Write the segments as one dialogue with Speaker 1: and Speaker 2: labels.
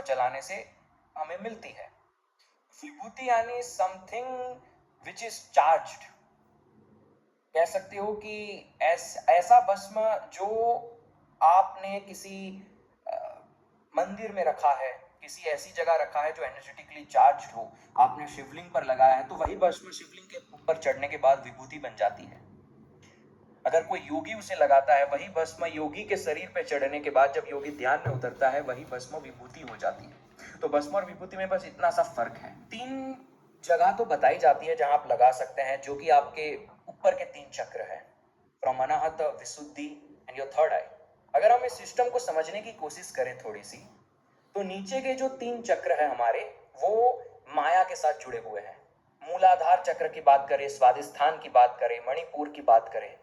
Speaker 1: जलाने से हमें मिलती है। विभूति यानी समथिंग विच इज चार्ज्ड। कह सकते हो कि ऐसा भस्म जो आपने किसी मंदिर में रखा है, किसी ऐसी जगह रखा है जो एनर्जेटिकली चार्ज्ड हो, आपने शिवलिंग पर लगाया है, तो वही भस्म शिवलिंग के ऊपर चढ़ने के बाद विभूति बन जाती है। अगर कोई योगी उसे लगाता है, वही भस्म योगी के शरीर पे चढ़ने के बाद जब योगी ध्यान में उतरता है, वही भस्म विभूति हो जाती है। तो भस्म और विभूति में बस इतना सा फर्क है। 3 जगह तो बताई जाती है जहां आप लगा सकते हैं, जो कि आपके ऊपर के 3 चक्र है, from Anahat, Vishuddhi and your third आई। अगर हम इस सिस्टम को समझने की कोशिश करें थोड़ी सी, तो नीचे के जो 3 चक्र है हमारे, वो माया के साथ जुड़े हुए हैं। मूलाधार चक्र की बात करें, स्वादिष्ठान की बात करें, मणिपुर की बात करें,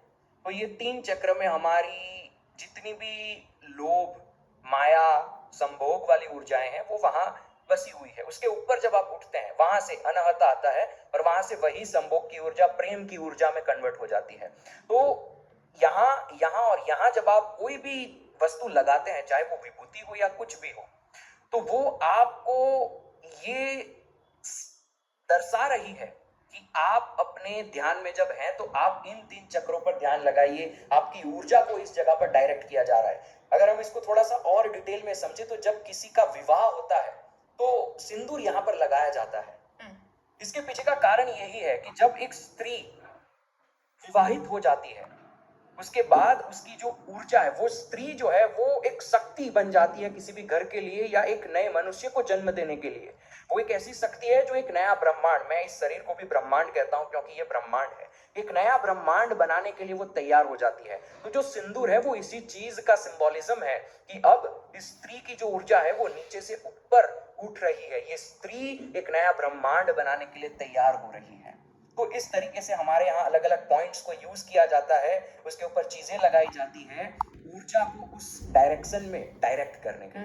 Speaker 1: तो ये 3 चक्र में हमारी जितनी भी लोभ, माया, संभोग वाली ऊर्जाएं हैं, वो वहां बसी हुई है। उसके ऊपर जब आप उठते हैं, वहां से अनाहत आता है और वहां से वही संभोग की ऊर्जा प्रेम की ऊर्जा में कन्वर्ट हो जाती है। तो यहाँ और यहाँ जब आप कोई भी वस्तु लगाते हैं, चाहे वो विभूति हो या कुछ भी हो, तो वो आपको ये दर्शा रही है कि आप अपने ध्यान में जब हैं, तो आप इन 3 चक्रों पर ध्यान लगाइए, आपकी ऊर्जा को इस जगह पर डायरेक्ट किया जा रहा है। अगर हम इसको थोड़ा सा और डिटेल में समझे, तो जब किसी का विवाह होता है तो सिंदूर यहाँ पर लगाया जाता है। इसके पीछे का कारण यही है कि जब एक स्त्री विवाहित हो जाती है, उसके बाद उसकी जो ऊर्जा है, वो स्त्री जो है वो एक शक्ति बन जाती है किसी भी घर के लिए या एक नए मनुष्य को जन्म देने के लिए। वो एक ऐसी शक्ति है जो एक नया ब्रह्मांड, मैं इस शरीर को भी ब्रह्मांड कहता हूं क्योंकि ये ब्रह्मांड है, एक नया ब्रह्मांड बनाने के लिए वो तैयार हो जाती है। तो जो सिंदूर है वो इसी चीज का सिंबोलिज्म है कि अब इस स्त्री की जो ऊर्जा है वो नीचे से ऊपर उठ रही है, ये स्त्री एक नया ब्रह्मांड बनाने के लिए तैयार हो रही है। तो इस तरीके से हमारे यहाँ अलग अलग पॉइंट्स को यूज किया जाता है, उसके ऊपर चीजें लगाई जाती है ऊर्जा को उस डायरेक्शन में डायरेक्ट करने के लिए।